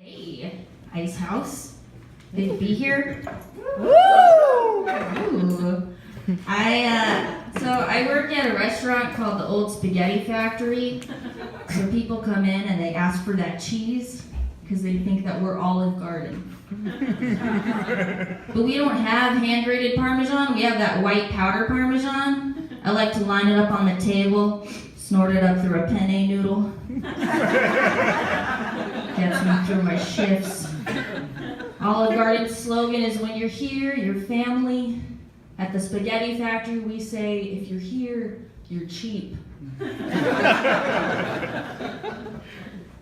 Hey, Ice House. Good to be here. Woo! Ooh. I work at a restaurant called the Old Spaghetti Factory. So people come in and they ask for that cheese because they think that we're Olive Garden. But we don't have hand-grated Parmesan. We have that white powder Parmesan. I like to line it up on the table, snort it up through a penne noodle. Gets me through my shifts. Olive Garden's slogan is, when you're here, you're family. At the Spaghetti Factory, we say, if you're here, you're cheap.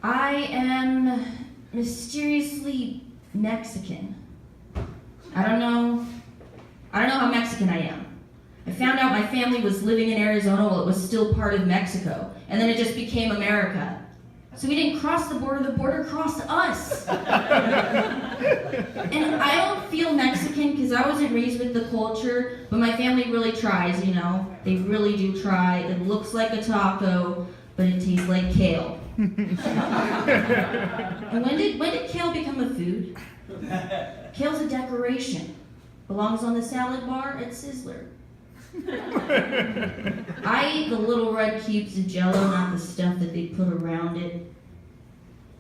I am mysteriously Mexican. I don't know how Mexican I am. I found out my family was living in Arizona while it was still part of Mexico, and then it just became America. So we didn't cross the border crossed us. And I don't feel Mexican because I wasn't raised with the culture, but my family really tries, you know. They really do try. It looks like a taco, but it tastes like kale. And when did kale become a food? Kale's a decoration. Belongs on the salad bar at Sizzler. I eat the little red cubes of Jell-O, not the stuff that they put around it.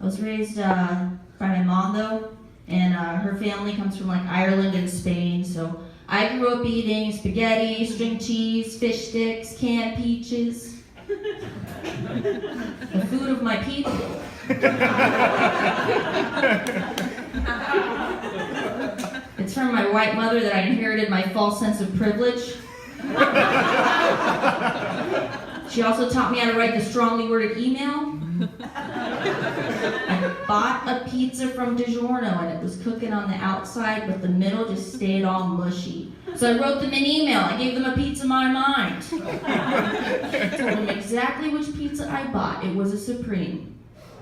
I was raised by my mom though, and her family comes from like Ireland and Spain, so I grew up eating spaghetti, string cheese, fish sticks, canned peaches. The food of my people. It's from my white mother that I inherited my false sense of privilege. She also taught me how to write the strongly worded email. I bought a pizza from DiGiorno and it was cooking on the outside, but the middle just stayed all mushy. So I wrote them an email. I gave them a pizza my mind. I told them exactly which pizza I bought. It was a Supreme.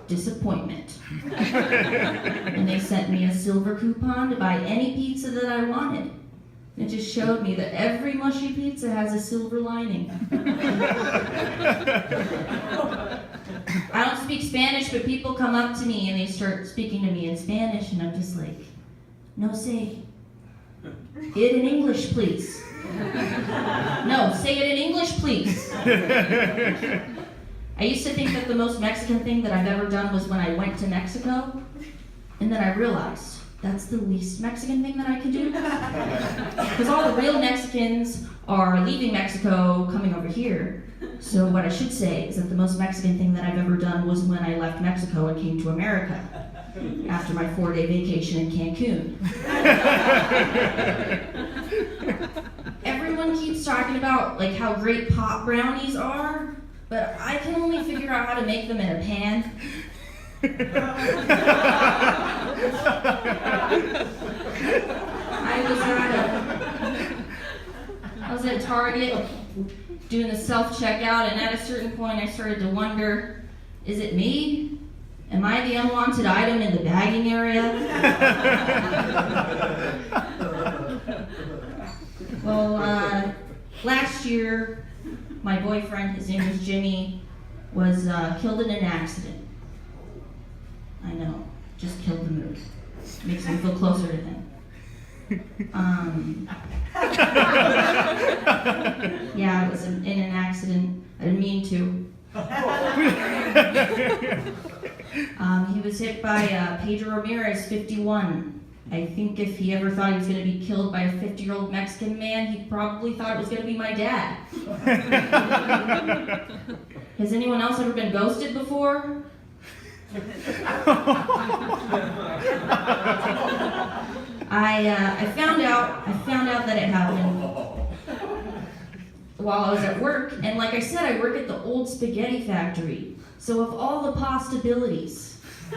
Disappointment. And they sent me a silver coupon to buy any pizza that I wanted. It just showed me that every mushy pizza has a silver lining. I don't speak Spanish, but people come up to me and they start speaking to me in Spanish, and I'm just like, no sé. It in English, please. No, say it in English, please. I used to think that the most Mexican thing that I've ever done was when I went to Mexico, and then I realized that's the least Mexican thing that I can do. Because all the real Mexicans are leaving Mexico, coming over here. So what I should say is that the most Mexican thing that I've ever done was when I left Mexico and came to America after my 4-day vacation in Cancun. Everyone keeps talking about like how great pot brownies are, but I can only figure out how to make them in a pan. I was at Target doing the self-checkout, and at a certain point I started to wonder, is it me? Am I the unwanted item in the bagging area? Well, last year, my boyfriend, his name was Jimmy, was killed in an accident. I know, just killed the mood. Makes me feel closer to him. Yeah, it was in an accident. I didn't mean to. He was hit by Pedro Ramirez, 51. I think if he ever thought he was going to be killed by a 50-year-old Mexican man, he probably thought it was going to be my dad. Has anyone else ever been ghosted before? I found out that it happened while I was at work, and like I said, I work at the Old Spaghetti Factory. So of all the possibilities, I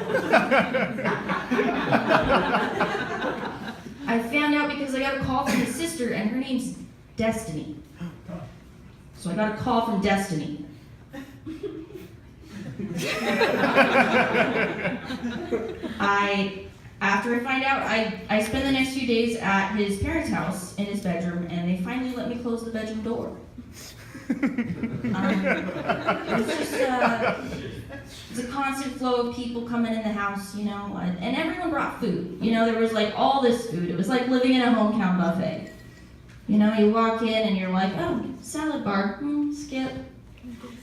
found out because I got a call from his sister, and her name's Destiny. So I got a call from Destiny. After I find out, I spend the next few days at his parents' house in his bedroom, and they finally let me close the bedroom door. It's just it's a constant flow of people coming in the house, you know, and everyone brought food. You know, there was like all this food. It was like living in a hometown buffet. You know, you walk in and you're like, oh, salad bar, skip.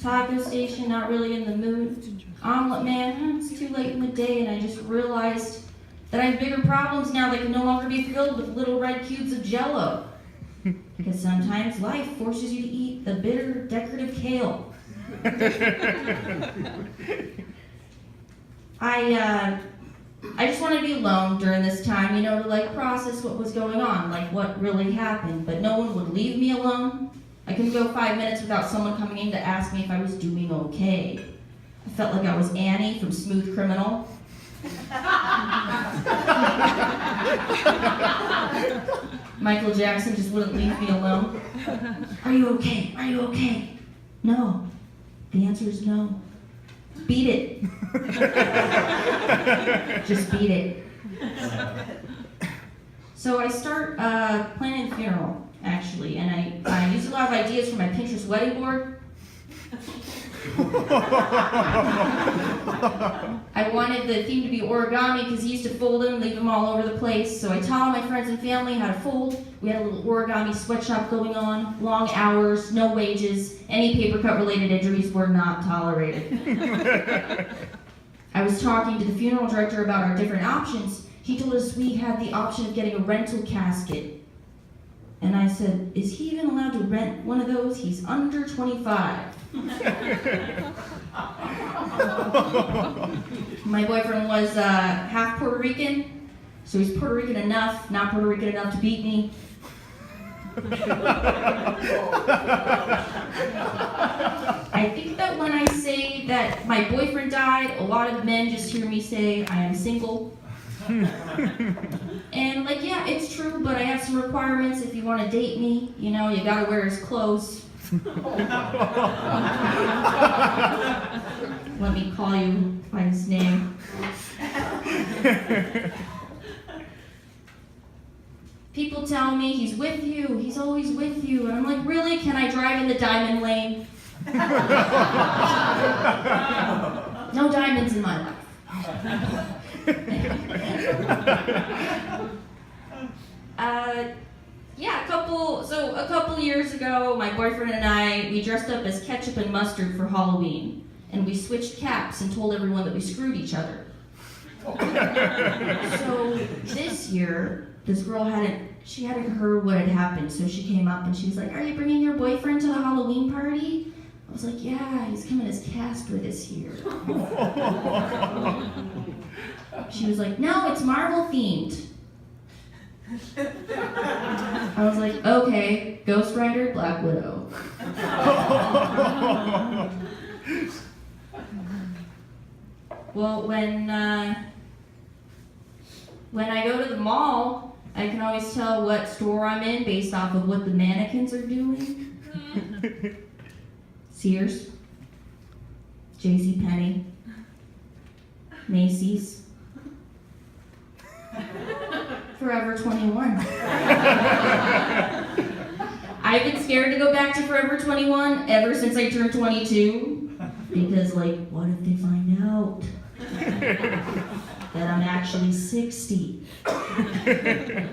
Taco station, not really in the mood. Omelet man, it's too late in the day, and I just realized that I have bigger problems now that can no longer be filled with little red cubes of Jell-O. Because sometimes life forces you to eat the bitter, decorative kale. I just wanted to be alone during this time, you know, to like process what was going on, like what really happened. But no one would leave me alone. I couldn't go 5 minutes without someone coming in to ask me if I was doing okay. I felt like I was Annie from Smooth Criminal. Michael Jackson just wouldn't leave me alone. Are you okay? Are you okay? No. The answer is no. Beat it. Just beat it. So I start planning the funeral, actually, and I used a lot of ideas from my Pinterest wedding board. I wanted the theme to be origami because he used to fold them, leave them all over the place. So I taught all my friends and family how to fold. We had a little origami sweatshop going on, long hours, no wages. Any paper cut related injuries were not tolerated. I was talking to the funeral director about our different options. He told us we had the option of getting a rental casket. And I said, is he even allowed to rent one of those? He's under 25. My boyfriend was half Puerto Rican, so he's Puerto Rican enough, not Puerto Rican enough to beat me. I think that when I say that my boyfriend died, a lot of men just hear me say I am single. And like, yeah, it's true, but I have some requirements if you want to date me. You know, you gotta wear his clothes. Let me call you by his name. People tell me he's with you, he's always with you, and I'm like, really? Can I drive in the diamond lane? No diamonds in my life. A couple years ago, my boyfriend and we dressed up as ketchup and mustard for Halloween, and we switched caps and told everyone that we screwed each other. So this year, this girl hadn't heard what had happened, so she came up and she was like, are you bringing your boyfriend to the Halloween party? I was like, yeah, he's coming as Casper this year. She was like, no, it's Marvel themed. I was like, okay, Ghost Rider, Black Widow. Well, when I go to the mall, I can always tell what store I'm in based off of what the mannequins are doing. Sears, JCPenney, Macy's, Forever 21. I've been scared to go back to Forever 21 ever since I turned 22. Because, like, what if they find out that I'm actually 60? Are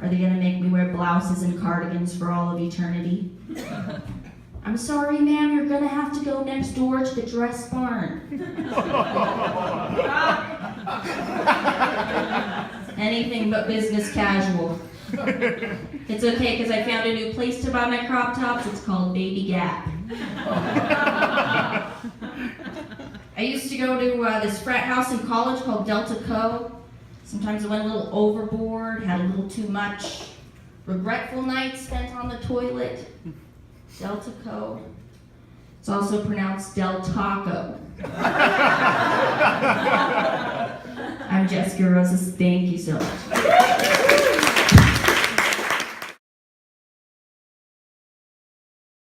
they gonna make me wear blouses and cardigans for all of eternity? I'm sorry, ma'am, you're gonna have to go next door to the dress barn. Anything but business casual. It's okay, because I found a new place to buy my crop tops. It's called Baby Gap. I used to go to this frat house in college called Delta Co. Sometimes I went a little overboard, had a little too much. Regretful nights spent on the toilet. Delta Co. It's also pronounced Del Taco. I'm Jessica Rosas. Thank you so much.